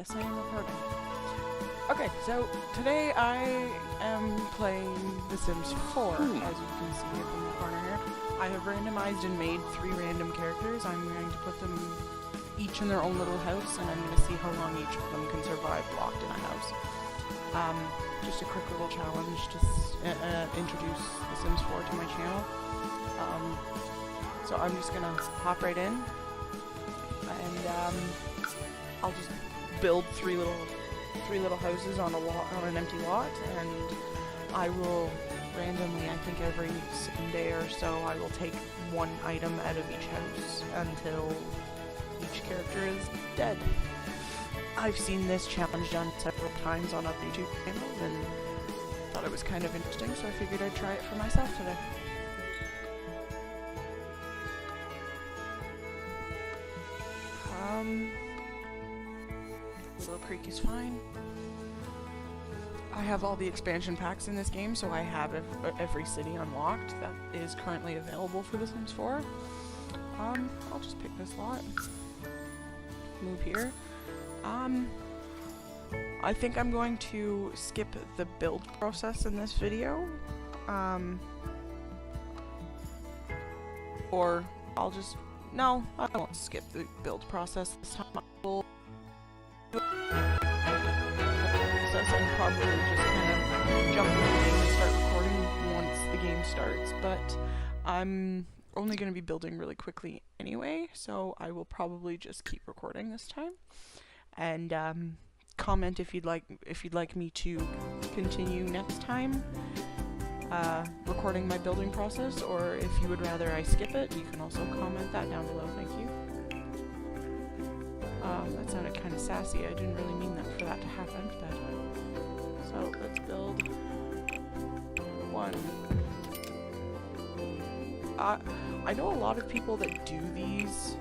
Yes, I am recording. Okay, so today I am playing The Sims 4, as you can see up in the corner here. I have randomized and made 3 random characters. I'm going to put them each in their own little house, and I'm going to see how long each of them can survive locked in a house. Just a quick little challenge to introduce The Sims 4 to my channel. So I'm just going to hop right in, and I'll just build three little houses on an empty lot, and I will randomly, I think every day or so, I will take one item out of each house until each character is dead. I've seen this challenge done several times on other YouTube channels and thought it was kind of interesting, so I figured I'd try it for myself today. Little Creek is fine. I have all the expansion packs in this game, so I have every city unlocked that is currently available for The Sims 4. I'll just pick this lot. Move here. I think I'm going to skip the build process in this video. Or I'll just... No, I won't skip the build process this time. I will and probably just kind of jump in the game and start recording once the game starts, but I'm only going to be building really quickly anyway, so I will probably just keep recording this time. And comment if you'd like me to continue next time recording my building process, or if you would rather I skip it. You can also comment that down below. Thank you. That sounded kind of sassy. I didn't really mean that for that to happen, but so let's build one. I know a lot of people that do these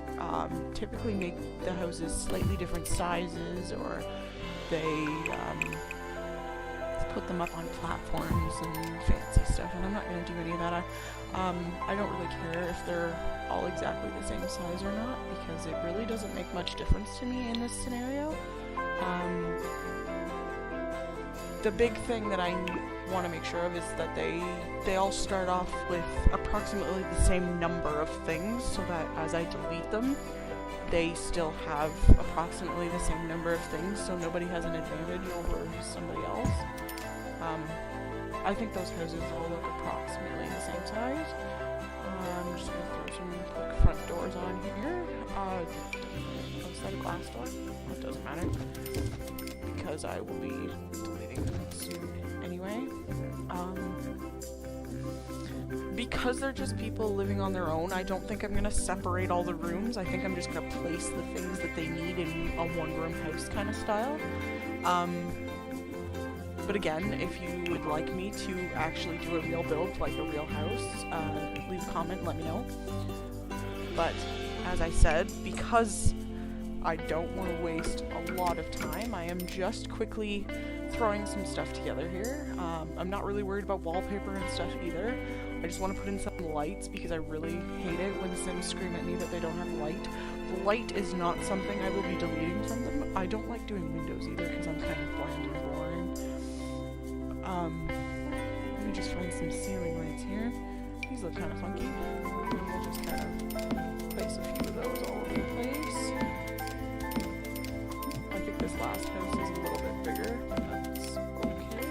typically make the houses slightly different sizes, or they put them up on platforms and fancy stuff, and I'm not going to do any of that. I don't really care if they're all exactly the same size or not, because it really doesn't make much difference to me in this scenario. The big thing that I want to make sure of is that they all start off with approximately the same number of things, so that as I delete them, they still have approximately the same number of things, so nobody has an advantage over somebody else. I think those houses all look approximately the same size. I'm just going to throw some quick front doors on here. Is that a glass door? That doesn't matter, because I will be deleting them soon anyway. Because they're just people living on their own, I don't think I'm going to separate all the rooms. I think I'm just going to place the things that they need in a one-room house kind of style. But again, if you would like me to actually do a real build, like a real house, leave a comment, let me know. But, as I said, because I don't want to waste a lot of time, I am just quickly throwing some stuff together here. I'm not really worried about wallpaper and stuff either. I just want to put in some lights, because I really hate it when Sims scream at me that they don't have light. Light is not something I will be deleting from them. I don't like doing windows either, because I'm kind of bland and boring. Let me just find some ceiling lights here. These look kind of funky. And we'll just kind of place a few of those all over the place. I think this last house is a little bit bigger, but that's okay.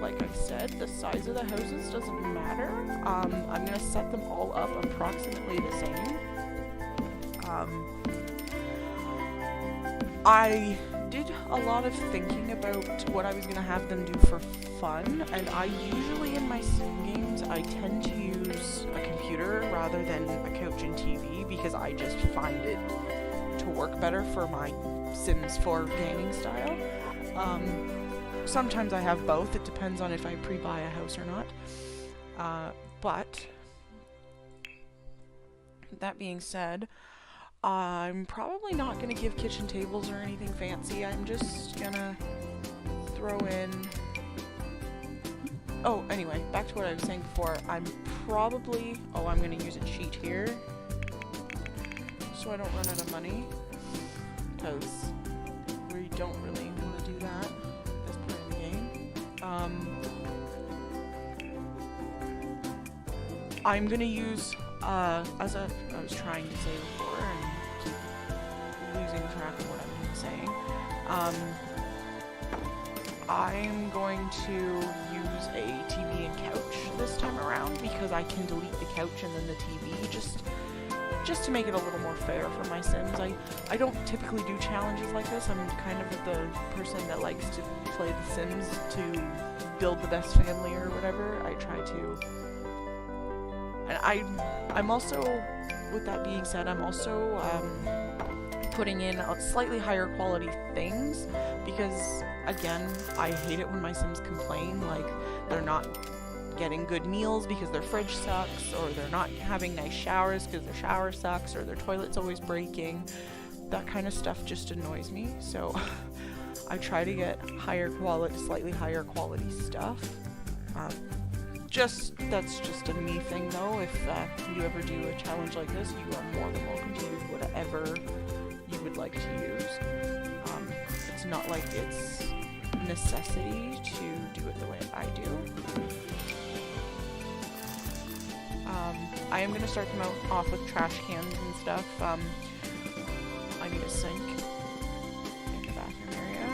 Like I said, the size of the houses doesn't matter. I'm going to set them all up approximately the same. I did a lot of thinking about what I was going to have them do for fun, and I usually in my sim games I tend to use a computer rather than a couch and TV, because I just find it to work better for my Sims 4 gaming style. Sometimes I have both, it depends on if I pre-buy a house or not. But that being said, I'm probably not going to give kitchen tables or anything fancy. I'm just going to throw in... Oh, anyway, back to what I was saying before. I'm probably... Oh, I'm going to use a cheat here, so I don't run out of money. because we don't really want to do that at this point in the game. I'm gonna use, as I was trying to say before and keep losing track of what I'm saying, I'm going to use a TV and couch this time around because I can delete the couch and then the TV just to make it a little more fair for my Sims. I don't typically do challenges like this. I'm kind of the person that likes to play The Sims to build the best family or whatever. I try to. And I'm also, with that being said, I'm also putting in slightly higher quality things because, again, I hate it when my Sims complain, like they're not getting good meals because their fridge sucks, or they're not having nice showers because their shower sucks, or their toilet's always breaking. That kind of stuff just annoys me, so I try to get slightly higher quality stuff. That's just a me thing though. If you ever do a challenge like this, you are more than welcome to use whatever you would like to use. It's not like it's necessity to do it the way I do. I am going to start them off with trash cans and stuff. I need a sink in the bathroom area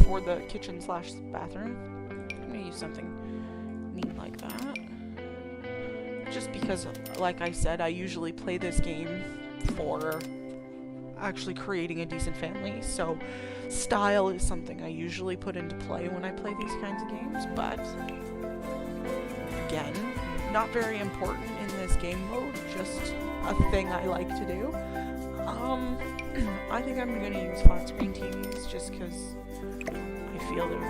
for the kitchen / bathroom. I'm going to use something neat like that. Just because, like I said, I usually play this game for actually creating a decent family, so style is something I usually put into play when I play these kinds of games, but again, not very important in this game mode, just a thing I like to do. I think I'm going to use flat screen TVs just because I feel that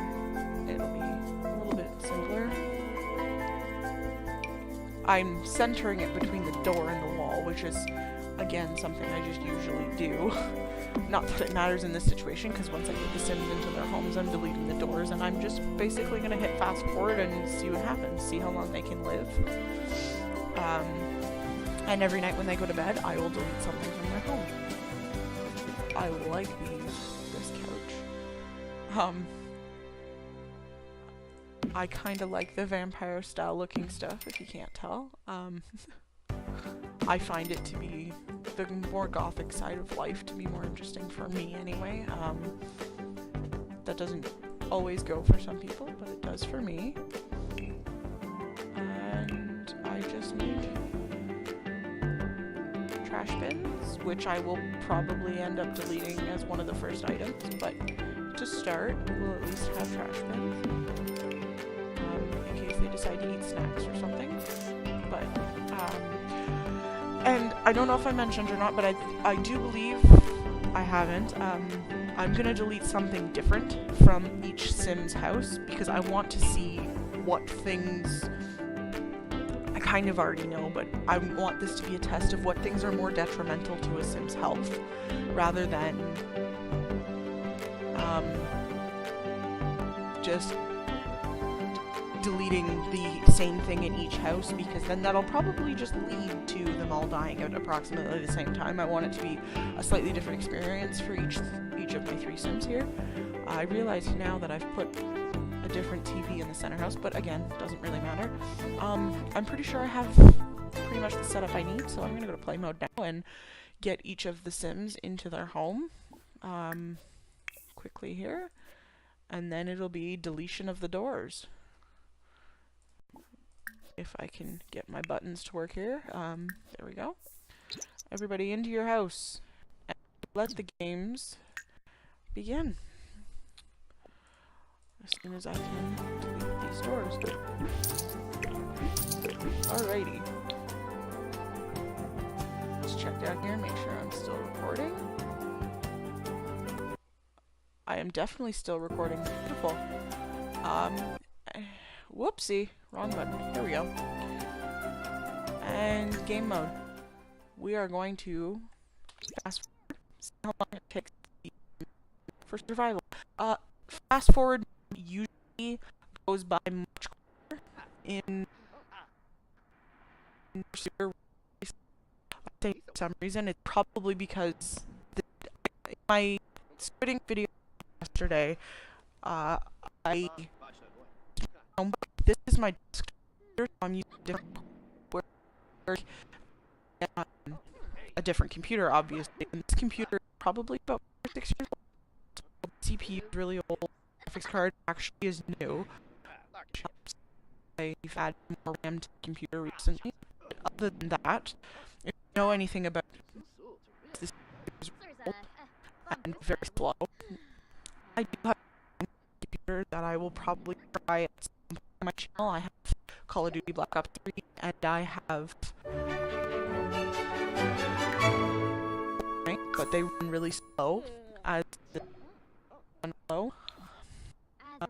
it'll be a little bit simpler. I'm centering it between the door and the wall, which is, again, something I just usually do. Not that it matters in this situation, because once I get the Sims into their homes, I'm deleting the doors, and I'm just basically going to hit fast forward and see what happens, see how long they can live. And every night when they go to bed, I will delete something from their home. I like this couch. I kind of like the vampire style looking stuff, if you can't tell. I find it to be the more gothic side of life to be more interesting for me anyway. That doesn't always go for some people, but it does for me. And I just need trash bins, which I will probably end up deleting as one of the first items, but to start, we'll at least have trash bins. In case they decide to eat snacks or something. But, and I don't know if I mentioned or not, but I do believe I haven't. I'm gonna delete something different from each Sims house because I want to see what things I kind of already know, but I want this to be a test of what things are more detrimental to a Sim's health rather than just deleting the same thing in each house, because then that'll probably just lead to them all dying at approximately the same time. I want it to be a slightly different experience for each of my 3 Sims here. I realize now that I've put a different TV in the center house, but again, doesn't really matter. I'm pretty sure I have pretty much the setup I need, so I'm gonna go to play mode now and get each of the Sims into their home quickly here, and then it'll be deletion of the doors. If I can get my buttons to work here. There we go. Everybody into your house. And let the games begin. As soon as I can delete these doors. Alrighty. Let's check down here and make sure I'm still recording. I am definitely still recording. Beautiful. Whoopsie. Wrong button. There we go. And game mode. We are going to fast forward. See how long it takes for survival. Fast forward usually goes by much quicker in I think for some reason it's probably because my squitting video yesterday, I this is my desktop. I'm using a different computer, obviously, and this computer is probably about 5 or 6 years old. So the CPU is really old. The graphics card actually is new. I've added more RAM to the computer recently. But other than that, if you know anything about this, is old and very slow. I do have a computer that I will probably try at some point on my channel. I have Call of Duty Black Ops 3, and I have but they run really slow as the run low. I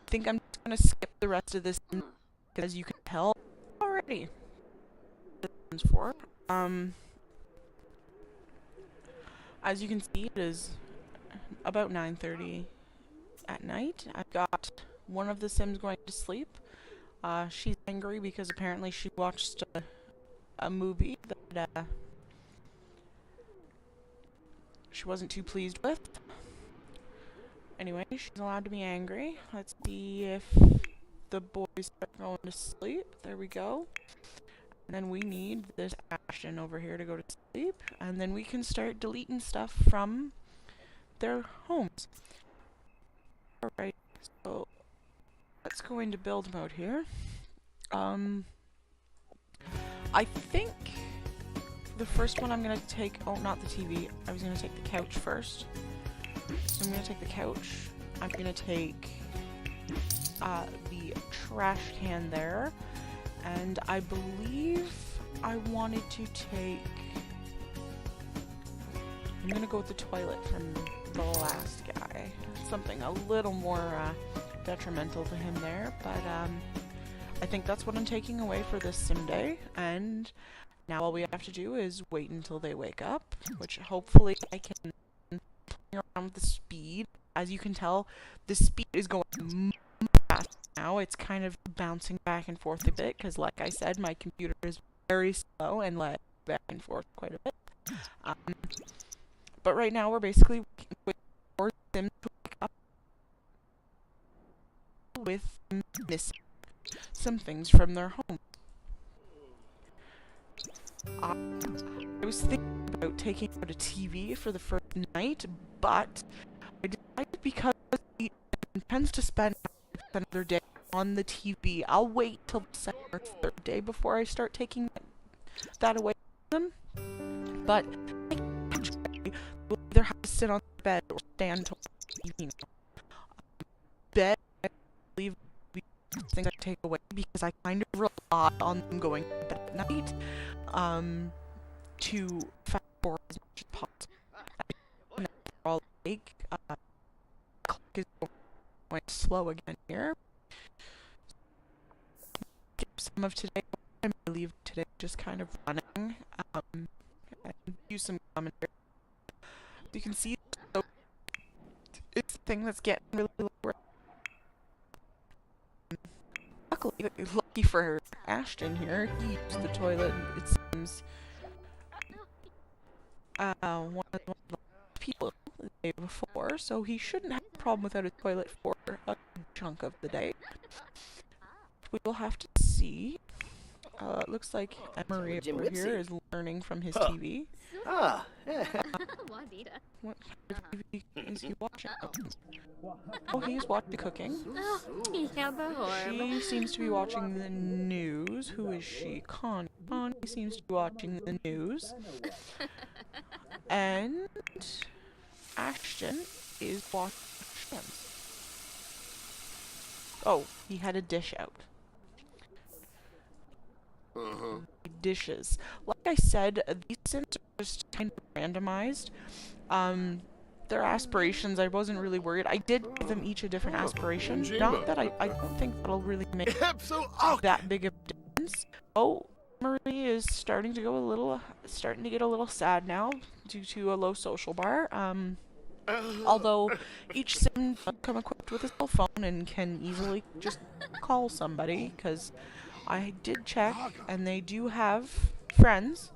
think I'm just gonna skip the rest of this because, as you can tell already, this is for. As you can see, it is about 9:30 at night. I've got one of the Sims going to sleep. She's angry because apparently she watched a movie that she wasn't too pleased with. Anyway, she's allowed to be angry. Let's see if the boys start going to sleep. There we go. And then we need this Ashton over here to go to sleep. And then we can start deleting stuff from their homes. Alright, so let's go into build mode here. I think the first one I'm going to take... Oh, not the TV. I was going to take the couch first. So I'm going to take the couch. I'm going to take the trash can there. And I believe I wanted to take... I'm going to go with the toilet from the last guy. Something a little more detrimental to him there. But I think that's what I'm taking away for this sim day. And now all we have to do is wait until they wake up, which hopefully I can play around with the speed. As you can tell, the speed is going fast now. It's kind of bouncing back and forth a bit because, like I said, my computer is very slow and let back and forth quite a bit. But right now we're basically waiting for them to wake up with missing some things from their home. I was thinking about taking out a TV for the first night, but I decided because he intends to spend another day on the TV, I'll wait till the second or third day before I start taking that away from them. But I will either have to sit on the bed or stand to watch TV now. Bed, I believe, will be the things I take away because I kind of rely on them going to bed at night. To fast forward as much as possible. All like, clock is going slow again here. Get some of today. I'm gonna leave today just kind of running. And use some commentary. You can see, so it's the thing that's getting really low. Lucky for Ashton here, he used the toilet. It seems. One of the people the day before, so he shouldn't have a problem without a toilet for a chunk of the day. We will have to see. It looks like Emery over here is learning from his TV. Ah, yeah. What kind of TV is he watching? Oh, he's watching cooking. She seems to be watching the news. Who is she? Connie. Connie seems to be watching the news. And Ashton is watching Shams. Oh, he had a dish out. Dishes. Like I said, these sims are just kind of randomized. Their aspirations, I wasn't really worried. I did give them each a different aspiration. Not that I don't think that'll really make that big of a difference. Oh, Marie is starting to get a little sad now due to a low social bar. Although each sim does come equipped with a cell phone and can easily just call somebody, because I did check and they do have friends.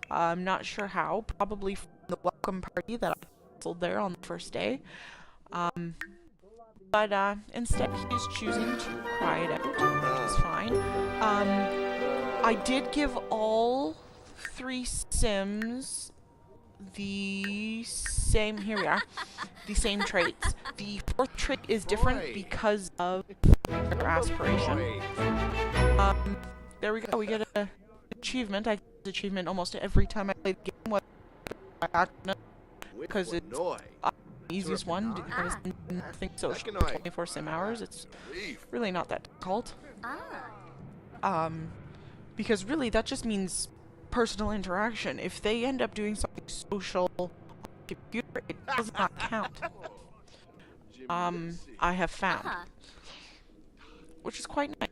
I'm not sure how, probably the welcome party that I canceled there on the first day. But instead he's choosing to cry it out, which is fine. I did give all 3 Sims the same, here we are, the same traits. The 4th trait is different because of their aspiration. There we go, we get an achievement. I get an achievement almost every time I play the game, whether by accident, because it's the easiest one, because nothing social 24 sim hours. It's really not that difficult. Because really that just means personal interaction. If they end up doing something social on the computer, it does not count. I have found. Which is quite nice.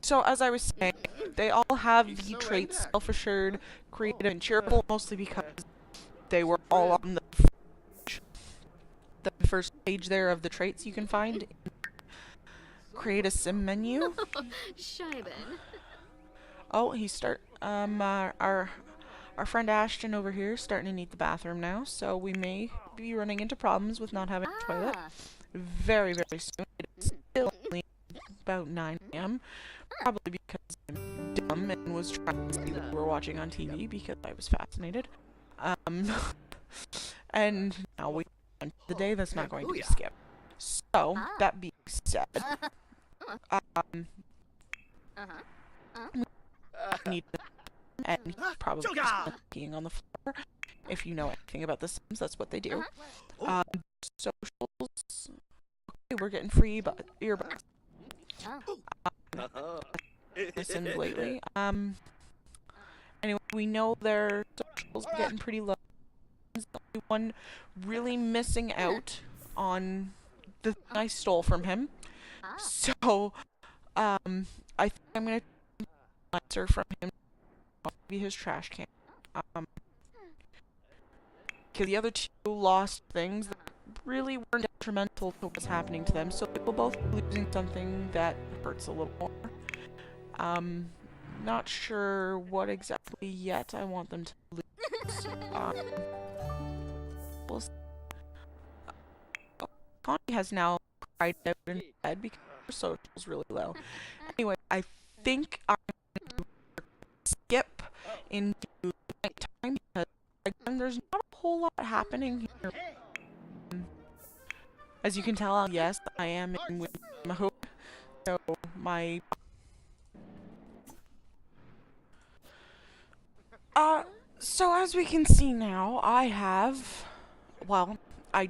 So as I was saying, they all have the traits self-assured, creative, and cheerful, mostly because they were all on the first page there of the traits you can find in Create a Sim menu. Oh, our friend Ashton over here is starting to need the bathroom now, so we may be running into problems with not having a toilet very, very soon. It's still only about 9 AM, probably because I'm dumb and was trying to see what we were watching on TV because I was fascinated. And now we on the day that's not going to be skipped. So, that being said, we need to, and he's probably peeing on the floor. If you know anything about The Sims, that's what they do. Socials. Okay, we're getting free earbuds. Listened lately. Anyway, we know their socials are getting pretty low. The only one really missing out on the thing I stole from him. So, I think I'm gonna answer from him. Maybe his trash can. Because the other 2 lost things that really weren't detrimental to what's happening to them, so they will both be losing something that hurts a little more. Not sure what exactly yet I want them to lose. We'll see. Connie has now cried out in bed because her social's really low. Anyway, I think I'm going to skip into nighttime because, again, there's not a whole lot happening here. As you can tell, yes, I am in with Mahout, so my... So as we can see now, I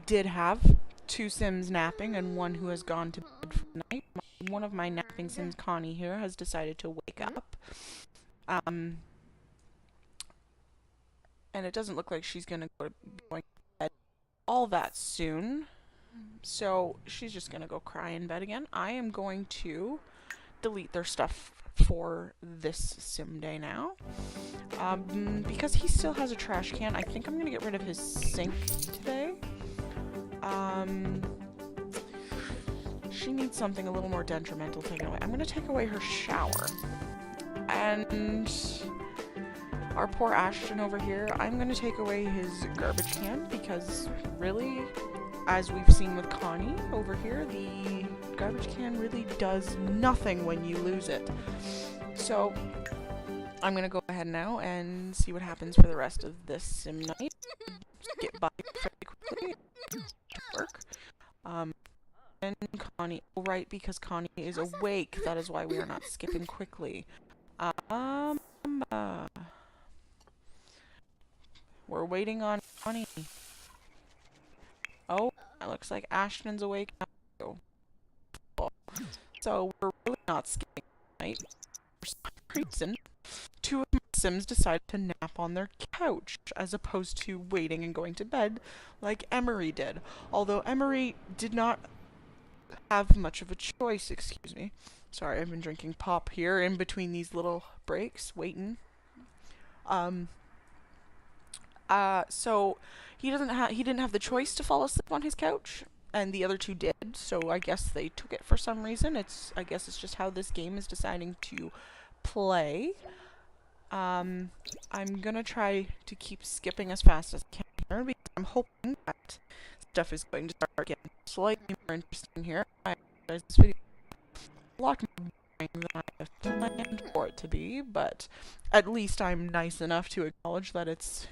did have 2 Sims napping and 1 who has gone to bed for the night. One of my napping Sims, Connie here, has decided to wake up. And it doesn't look like she's going to bed all that soon. So she's just going to go cry in bed again. I am going to delete their stuff for this sim day now. Because he still has a trash can, I think I'm going to get rid of his sink today. She needs something a little more detrimental taken away. I'm going to take away her shower. And our poor Ashton over here, I'm going to take away his garbage can because really, as we've seen with Connie over here, the garbage can really does nothing when you lose it. So I'm going to go ahead now and see what happens for the rest of this sim night. Get by fairly quickly to work. And Connie, oh right, because Connie is awake, that is why we are not skipping quickly. We're waiting on Connie. Oh, it looks like Ashton's awake now. So we're really not skipping tonight. For some reason, 2 of my Sims decided to nap on their couch as opposed to waiting and going to bed like Emery did. Although Emery did not have much of a choice, excuse me. Sorry, I've been drinking pop here in between these little breaks, waiting. So he didn't have the choice to fall asleep on his couch, and the other 2 did, so I guess they took it for some reason. I guess it's just how this game is deciding to play. I'm gonna try to keep skipping as fast as I can here because I'm hoping that stuff is going to start getting slightly more interesting here. I realize this video is a lot more boring than I have planned for it to be, but at least I'm nice enough to acknowledge that it's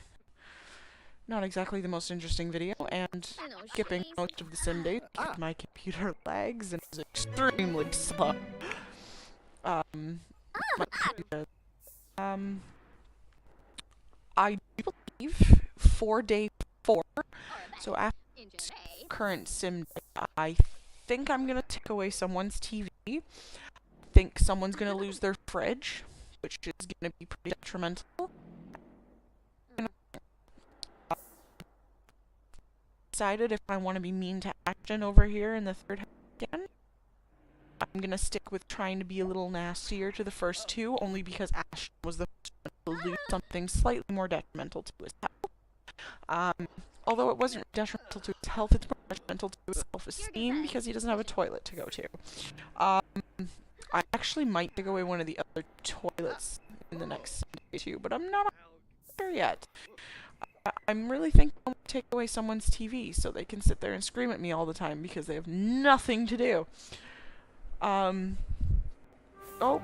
not exactly the most interesting video, and skipping most of the sim days because my computer lags and is extremely slow. My computer, I do believe for day 4, so after current sim day, I think I'm gonna take away someone's TV. I think someone's gonna lose their fridge, which is gonna be pretty detrimental. Decided if I want to be mean to Ashton over here in the third house again. I'm gonna stick with trying to be a little nastier to the first 2, only because Ashton was the first one to lose something slightly more detrimental to his health. Although it wasn't detrimental to his health, it's more detrimental to his self-esteem because he doesn't have a toilet to go to. I actually might take away one of the other toilets in the next Sunday too, but I'm not sure yet. I'm really thinking I'm going to take away someone's TV so they can sit there and scream at me all the time because they have nothing to do. Oh,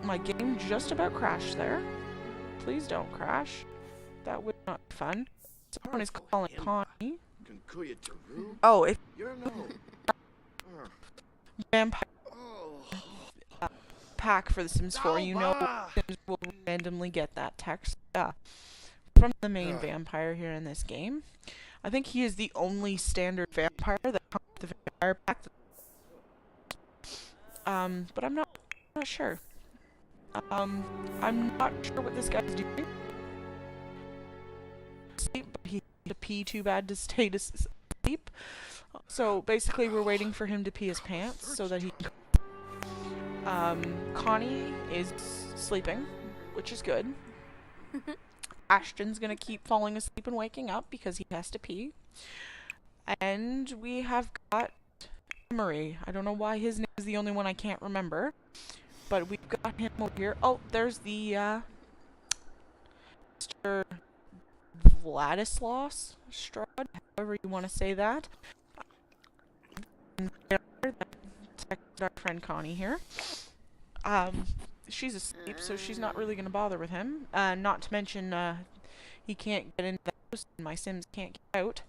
my game just about crashed there. Please don't crash. That would not be fun. Someone is calling Connie. Oh, if vampire pack for The Sims 4, you know Sims will randomly get that text. From the main vampire here in this game. I think he is the only standard vampire that comes with the vampire pack. But I'm not sure. I'm not sure what this guy's doing. Sleep, but he had to pee too bad to stay to sleep. So basically we're waiting for him to pee his pants so that he can... Connie is sleeping, which is good. Ashton's gonna keep falling asleep and waking up because he has to pee. And we have got Emery. I don't know why his name is the only one I can't remember. But we've got him over here. Oh, there's the, Mr. Vladislaus Strahd, however you want to say that. Our friend Connie here. She's asleep, so she's not really going to bother with him. Not to mention, he can't get into the house, and my Sims can't get out,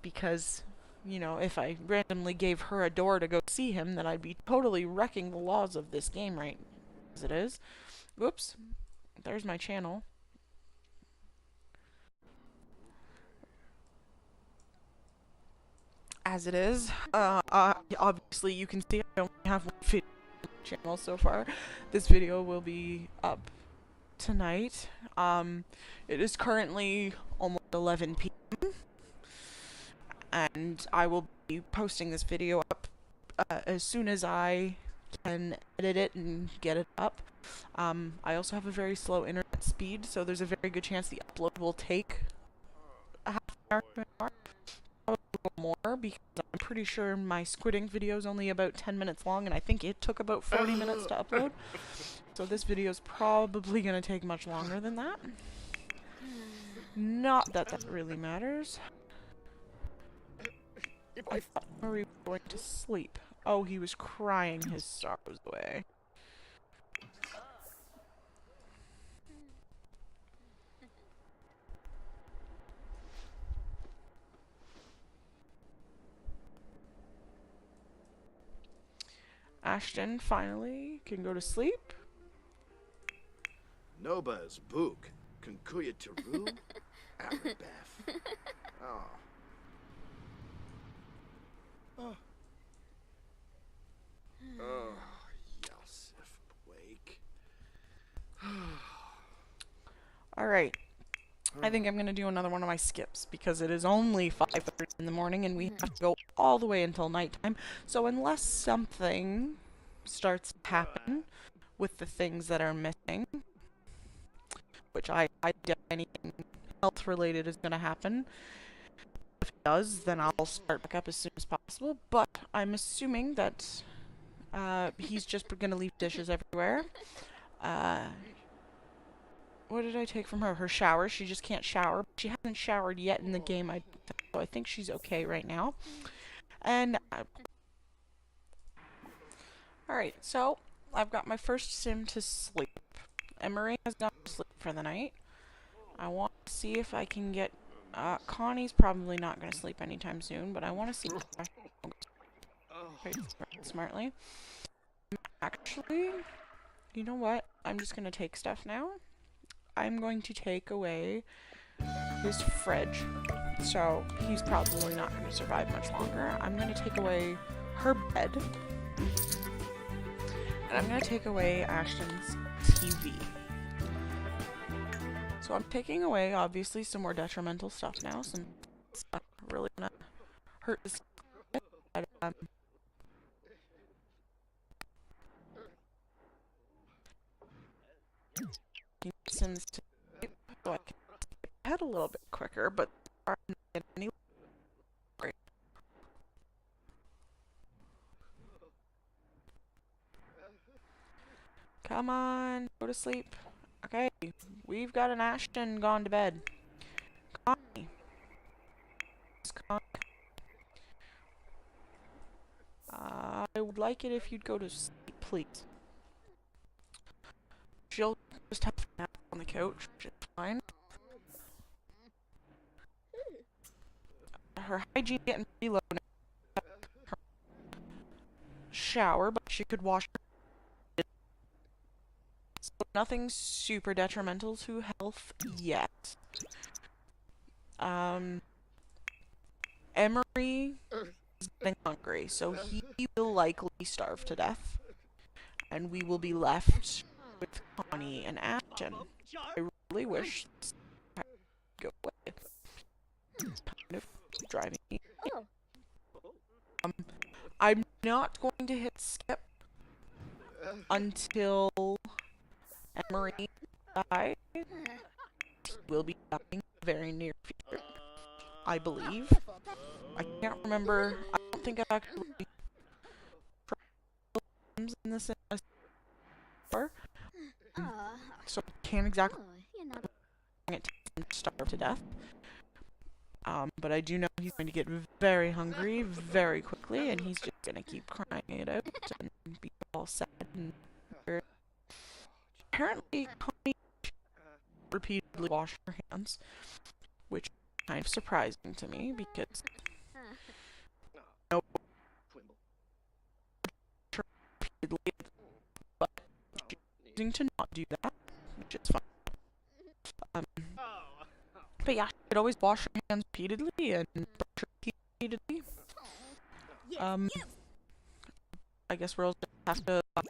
because, you know, if I randomly gave her a door to go see him, then I'd be totally wrecking the laws of this game right as it is. Whoops. There's my channel. As it is. Obviously you can see I only have one video channel so far. This video will be up tonight. It is currently almost 11 p.m. and I will be posting this video up as soon as I can edit it and get it up. I also have a very slow internet speed, so there's a very good chance the upload will take a half an hour to an hour. Probably a little more, because I'm pretty sure my Squid video is only about 10 minutes long, and I think it took about 40 minutes to upload. So this video is probably going to take much longer than that. Not that that really matters. I thought we were going to sleep. Oh, he was crying his sorrows away. Ashton finally can go to sleep. Noba's book, Kunkuya Taru, Arabeth. Oh. Oh. Oh, Yosef Blake. Alright. I think I'm gonna do another one of my skips because it is only 5:30 in the morning and we have to go all the way until nighttime. So unless something starts to happen with the things that are missing, which I doubt anything health related is gonna happen. If it does, then I'll start back up as soon as possible. But I'm assuming that he's just gonna leave dishes everywhere. What did I take from her? Her shower. She just can't shower. She hasn't showered yet in the game. So I think she's okay right now. And alright, so I've got my first sim to sleep. Emery has gone to sleep for the night. I want to see if I can get... Connie's probably not going to sleep anytime soon, but I want to see if I can smartly. Actually, you know what? I'm just going to take stuff now. I'm going to take away his fridge. So, he's probably not going to survive much longer. I'm going to take away her bed. And I'm going to take away Ashton's TV. So I'm taking away, obviously, some more detrimental stuff now. Some stuff really gonna hurt this. But, Sims to so I can skip ahead a little bit quicker, but I'm not getting any. Great. Come on, go to sleep. Okay, we've got an Ashton gone to bed. Connie. I would like it if you'd go to sleep, please. She'll just have a nap on the couch, which is fine. Her hygiene getting pretty low now. Her shower, but she could wash her. So nothing super detrimental to health yet. Emery is getting hungry, so he will likely starve to death. And we will be left with Connie and Ashton. I really wish this would go away. It's kind of driving me. I'm not going to hit skip until Emery dies. He will be dying in the very near future, I believe. I can't remember. I don't think I've actually tried in this before. So I can't exactly bring it to him to starve to death. But I do know he's going to get very hungry very quickly, and he's just going to keep crying it out and be all sad and weird. Apparently, Connie repeatedly washed her hands, which is kind of surprising to me because no repeatedly, but she's choosing to not do that, which is fine. But yeah, she could always wash her hands repeatedly and brush her teeth repeatedly. I guess we'll just have to. I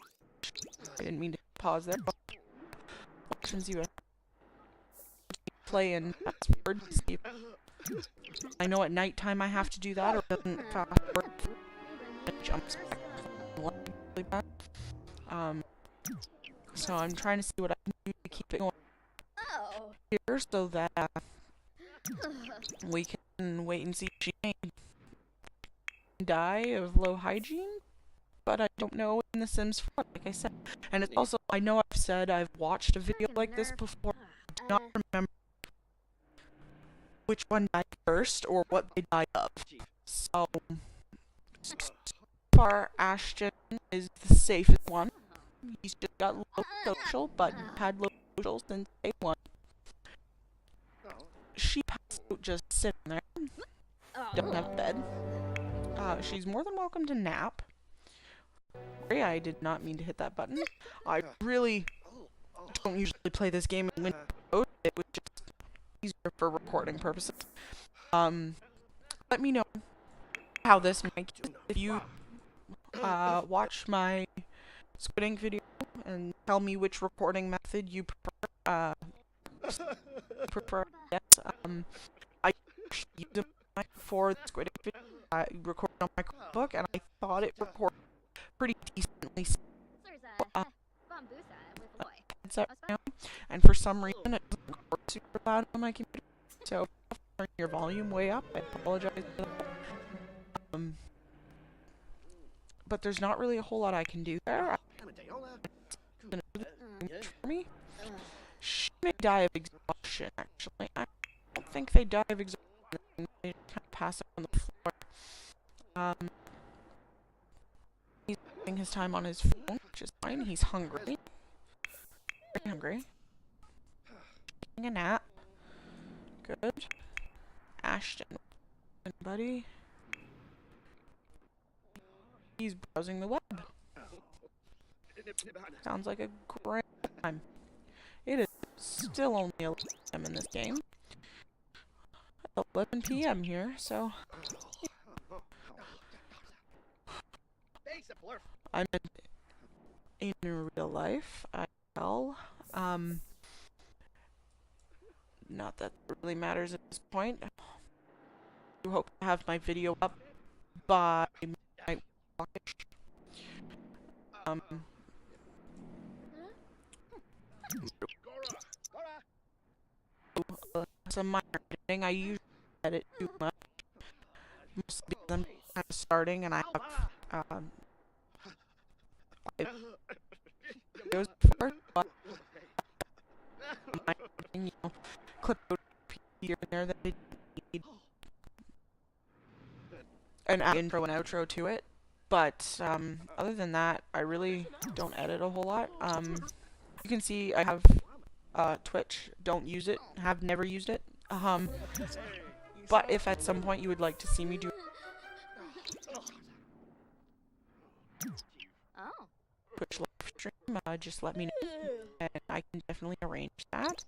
didn't mean to pause there. Options you play and password. See if I know at nighttime I have to do that, or it doesn't fast forward. It jumps back. So I'm trying to see what I can do to keep it going here, so that we can wait and see if she may die of low hygiene. But I don't know in The Sims 4, like I said. And it's also, I know I've said I've watched a video like this before. I do not remember which one died first or what they died of. So far, Ashton is the safest one. He's just got low social, but had low social since day one. She passed out just sitting there. Don't have a bed. She's more than welcome to nap. Sorry, I did not mean to hit that button. I really don't usually play this game in Windows. It was just easier for recording purposes. Let me know how this mic is. If you watch my Squid Ink video and tell me which recording method you prefer. Yes. I used a mic for the Squid Ink video. I recorded on my Chromebook, and I thought it recorded pretty decently. Headset now, and for some reason it doesn't record super loud on my computer. So if you turn your volume way up, I apologize for that. But there's not really a whole lot I can do there. For me. They die of exhaustion, actually. I don't think they die of exhaustion. They just kind of pass out on the floor. He's spending his time on his phone, which is fine. He's hungry. Very hungry. Taking a nap. Good. Ashton, buddy. He's browsing the web. Sounds like a great time. It is still only 11 p.m. in this game. 11 p.m. here, so I'm in real life. Not that it really matters at this point. I do hope to have my video up by midnight. Some minor editing. I usually edit too much, mostly because I'm kind of starting and I have 5 videos before, but my editing, clip out here and there that I need an intro and outro to it. But other than that, I really don't edit a whole lot. You can see I have Twitch, don't use it, have never used it. But if at some point you would like to see me do Twitch live stream, just let me know, and I can definitely arrange that.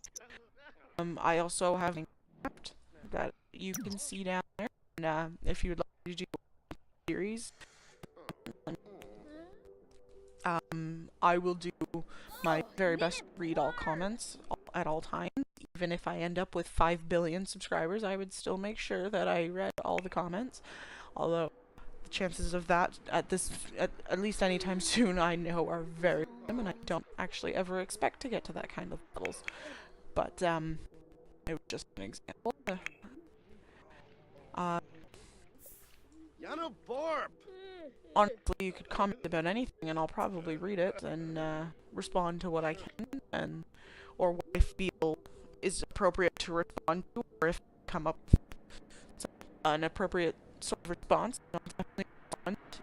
I also have Minecraft that you can see down there, and if you would like to do a series, I will do my very best to read all comments at all times. Even if I end up with 5 billion subscribers, I would still make sure that I read all the comments. Although the chances of that at least anytime soon, I know are very slim, and I don't actually ever expect to get to that kind of levels. But it was just an example. Yano Borp! Honestly, you could comment about anything, and I'll probably read it and respond to what I can, or what I feel is appropriate to respond to, or if I come up with an appropriate sort of response, I'll definitely respond to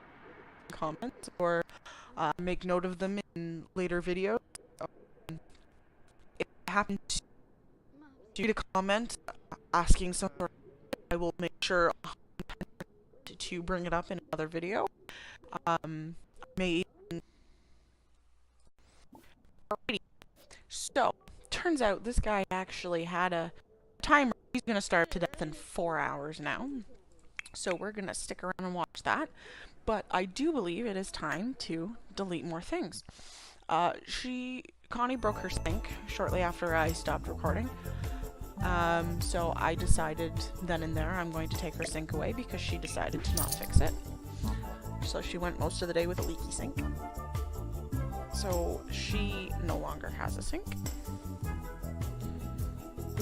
comments or make note of them in later videos. If I happen to comment asking some sort of, I will make sure to bring it up in another video. So, turns out this guy actually had a timer. He's gonna starve to death in 4 hours now. So we're gonna stick around and watch that. But I do believe it is time to delete more things. Connie broke her sink shortly after I stopped recording. So I decided then and there I'm going to take her sink away because she decided to not fix it. So she went most of the day with a leaky sink. So she no longer has a sink.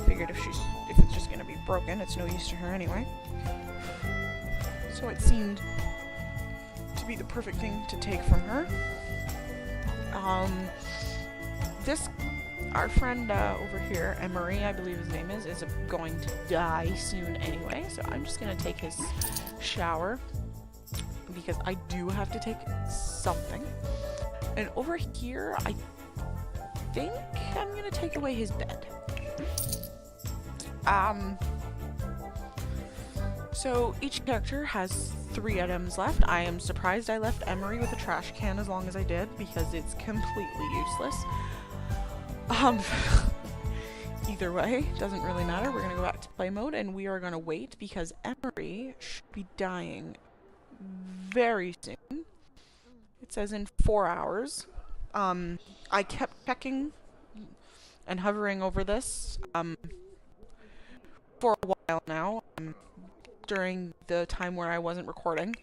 Figured if it's just gonna be broken, it's no use to her anyway. So it seemed to be the perfect thing to take from her. Our friend over here, Emery, I believe his name is going to die soon anyway, so I'm just gonna take his shower because I do have to take something. And over here, I think I'm gonna take away his bed. So each character has 3 items left. I am surprised I left Emery with a trash can as long as I did because it's completely useless. Either way, doesn't really matter. We're gonna go back to play mode and we are gonna wait because Emery should be dying very soon. It says in 4 hours. I kept checking and hovering over this for a while now, during the time where I wasn't recording,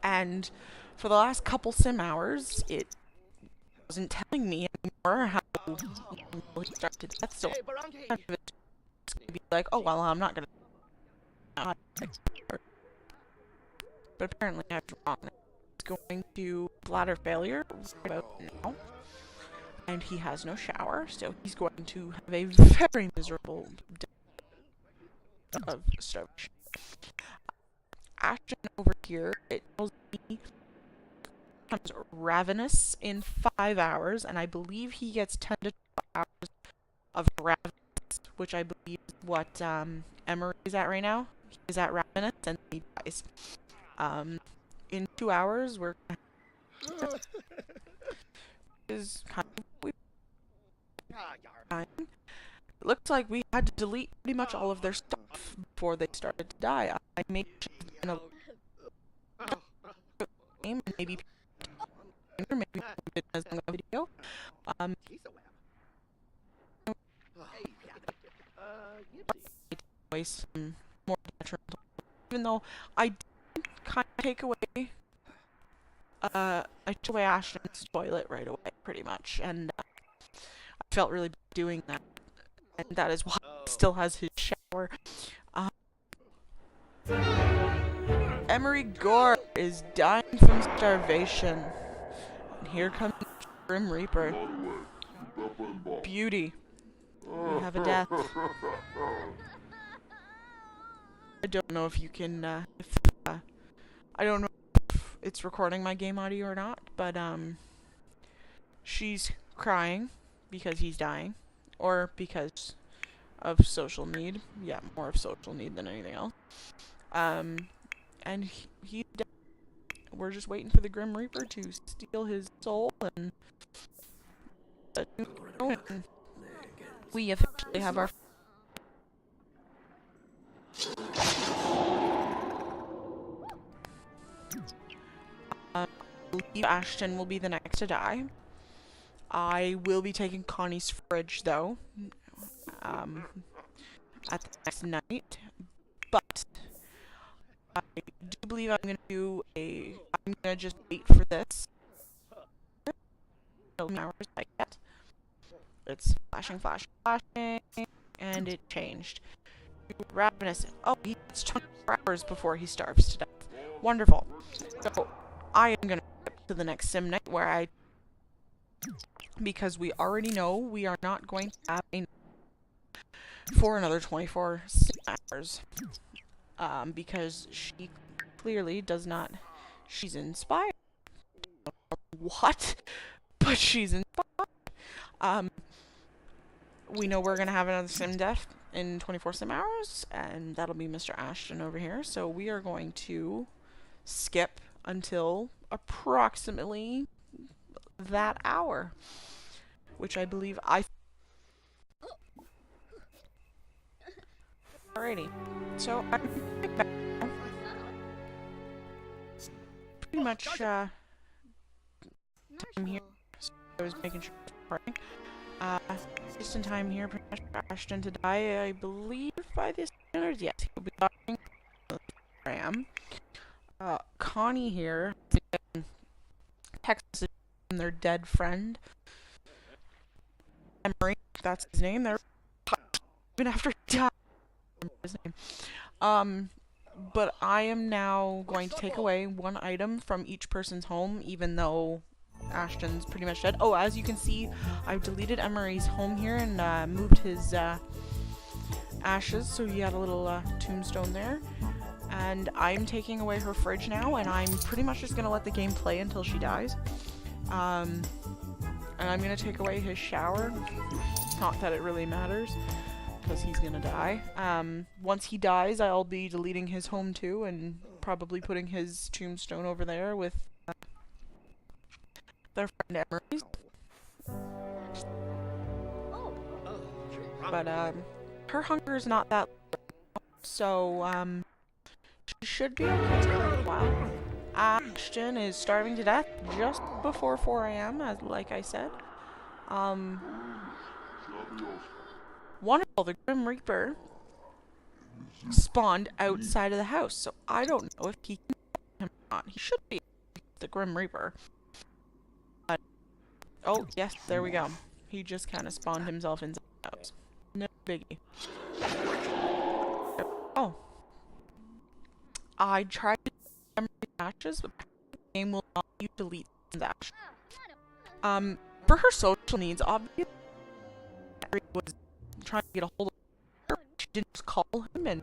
and for the last couple sim hours it wasn't telling me anymore how he started to death, so it's gonna be like, oh well, I'm not gonna but apparently I was wrong. It's going to bladder failure right about now. and he has no shower, so he's going to have a very miserable day of starvation. Ashton over here, it tells me, becomes ravenous in 5 hours, and I believe he gets 10 to 12 hours of ravenous, which I believe is what Emery is at right now. He is at ravenous, and he dies. In 2 hours, we're is kind of weird. It looks like we had to delete pretty much all of their stuff before they started to die. I made sure game and maybe as a video. Waste some more detrimental, even though I did kind of take away I took away Ashton's toilet right away, pretty much, and I felt really bad doing that, and that is why he still has his shower. Emery Gore is dying from starvation, and here comes Grim Reaper. Beauty, we have a death. I don't know if you can, I don't know if it's recording my game audio or not, but, she's crying because he's dying, or because of social need. Yeah, more of social need than anything else. And he's dead. We're just waiting for the Grim Reaper to steal his soul, and we officially have our I believe Ashton will be the next to die. I will be taking Connie's fridge, though, at the next night, but I do believe I'm gonna just wait for this. Hours I get. It's flashing, and it changed. Ravenous. Oh, he gets 24 hours before he starves to death. Wonderful. So, I am gonna skip to the next sim night where because we already know we are not going to have a for another 24 sim hours. Because she clearly does not. She's inspired. What? But she's inspired. We know we're gonna have another sim death in 24 sim hours, and that'll be Mr. Ashton over here. So we are going to skip until approximately that hour, which I believe Alrighty. So I'm pretty much time here. So I was making sure I was recording. Just in time here, pretty much for Ashton to die, I believe, by this standards. Yes, he'll be dying. I am. Connie here, text their dead friend. Emery, that's his name. They're even after he died. His name. But I am now going to take away one item from each person's home, even though Ashton's pretty much dead. Oh, as you can see, I've deleted Emery's home here and moved his ashes, so he had a little tombstone there. And I'm taking away her fridge now, and I'm pretty much just gonna let the game play until she dies. And I'm gonna take away his shower. Not that it really matters, because he's gonna die. Once he dies, I'll be deleting his home too, and probably putting his tombstone over there with their friend Emery's. But her hunger is not that low, so she should be okay for a while. Ashton is starving to death just before 4 AM, as like I said. Wonderful, the Grim Reaper spawned outside of the house, so I don't know if he can kill him or not. He should be the Grim Reaper. But, oh, yes, there we go. He just kind of spawned himself inside the house. No biggie. Oh. I tried to delete ashes, but the game will not let you delete ashes. for her social needs, obviously, Mary was trying to get a hold of her. She didn't just call him and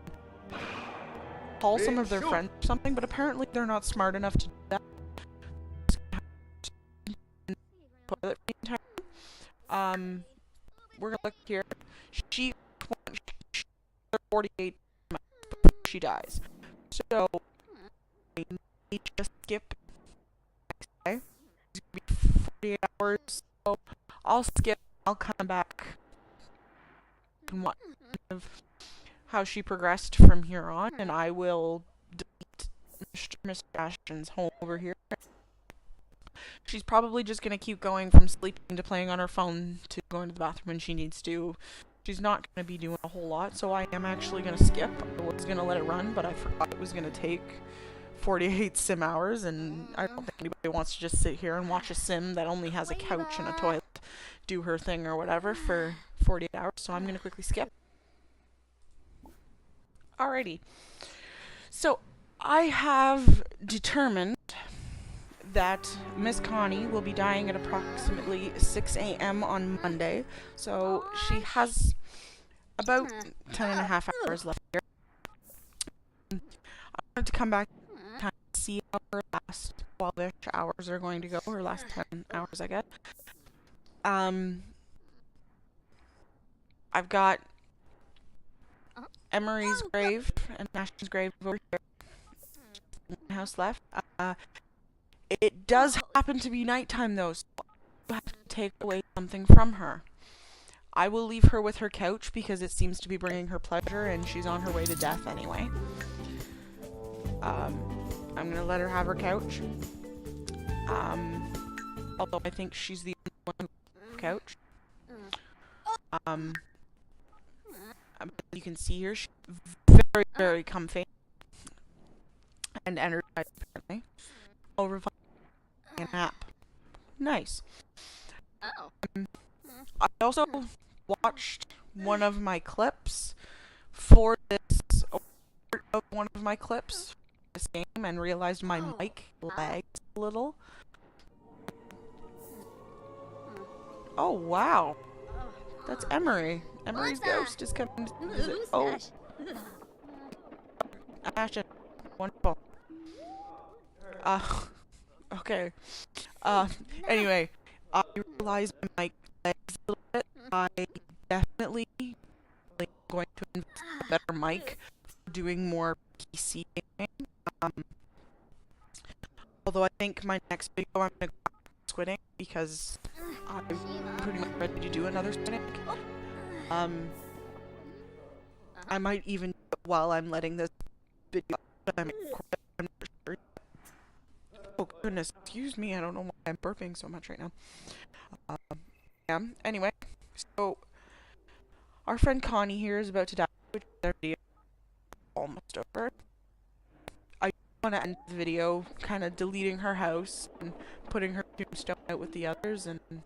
call some of their friends or something, but apparently they're not smart enough to do that. Toilet time. We're gonna look here. She 48 before she dies. So we may just skip next day. It's gonna be 48 hours. So I'll skip. I'll come back and watch how she progressed from here on, and I will delete Mr. Ashton's home over here. She's probably just gonna keep going from sleeping to playing on her phone to going to the bathroom when she needs to. She's not gonna be doing a whole lot, so I am actually gonna skip. I was gonna let it run, but I forgot it was gonna take 48 sim hours, and I don't think anybody wants to just sit here and watch a sim that only has a couch and a toilet do her thing or whatever for 48 hours, so I'm gonna quickly skip. Alrighty. So, I have determined that Miss Connie will be dying at approximately 6 a.m. on Monday, so she has about 10 and a half hours left here. I wanted to come back and see how her last 12-ish hours are going to go, her last 10 hours, I guess. I've got Emery's grave and Ashton's grave over here. One house left. It does happen to be nighttime though, so I have to take away something from her. I will leave her with her couch because it seems to be bringing her pleasure and she's on her way to death anyway. I'm gonna let her have her couch. Although I think she's the only one who has a couch. As you can see here, she's very, very comfy and energized apparently. Over a nap. Nice. I also watched one of my clips for this, of one of my clips for this game, and realized my mic lags a little. Oh wow, that's Emery. Emery's ghost is coming to visit. Oh, Ashton, wonderful. Okay. Anyway, I realized my mic lags a little bit. I definitely am going to invest in a better mic for doing more PC gaming. Although I think my next video I'm going to go squidding because I'm pretty much ready to do another squid. I might even do it while I'm letting this video that I'm recording. I'm not sure. Oh goodness, excuse me, I don't know why I'm burping so much right now. Yeah, anyway, so our friend Connie here is about to die, which is our video almost over. I want to end the video kind of deleting her house and putting her tombstone out with the others, and I'm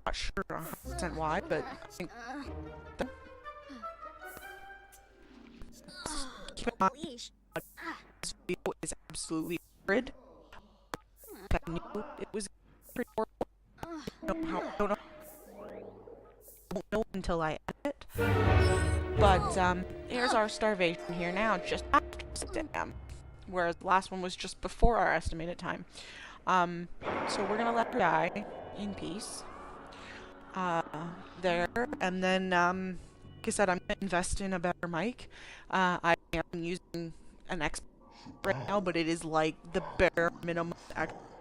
not sure 100% why, but I think keep in mind this video is absolutely horrid. I knew it was pretty horrible. Don't know until I edit it. But here's our starvation here now, just after 6 a.m. Whereas the last one was just before our estimated time. So we're gonna let her die in peace. There, and then like I said, I'm gonna invest in a better mic. I am using an Xbox right now, but it is like the bare minimum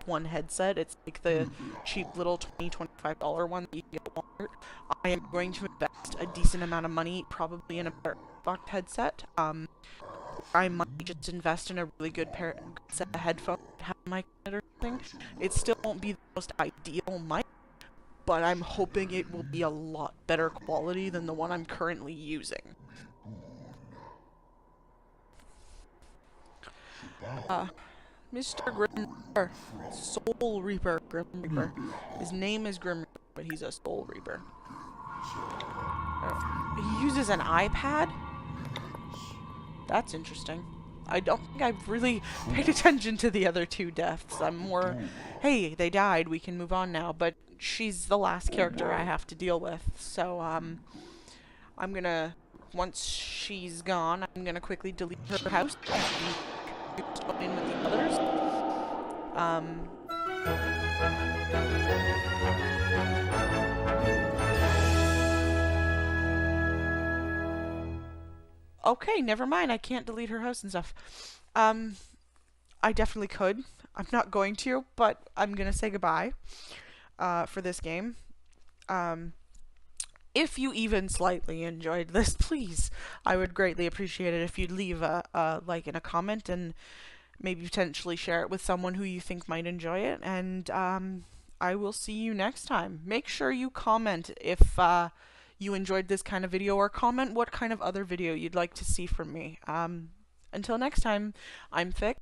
one headset. It's like the cheap little $20-25 one that you can get at Walmart. I am going to invest a decent amount of money probably in a better Xbox headset. I might just invest in a really good set of headphones that have a mic in it or something. It still won't be the most ideal mic, but I'm hoping it will be a lot better quality than the one I'm currently using. Mr. Grim Reaper. Soul Reaper. Grim Reaper. His name is Grim Reaper, but he's a Soul Reaper. He uses an iPad? That's interesting. I don't think I've really paid attention to the other two deaths. I'm more, hey, they died, we can move on now. But she's the last character I have to deal with. So, I'm gonna, once she's gone, I'm gonna quickly delete her house and go in with the others. Okay, never mind. I can't delete her house and stuff. I definitely could. I'm not going to, but I'm gonna say goodbye for this game. If you even slightly enjoyed this, please, I would greatly appreciate it if you'd leave a like and a comment, and maybe potentially share it with someone who you think might enjoy it. And I will see you next time. Make sure you comment if you enjoyed this kind of video, or comment what kind of other video you'd like to see from me. Until next time, I'm Thick.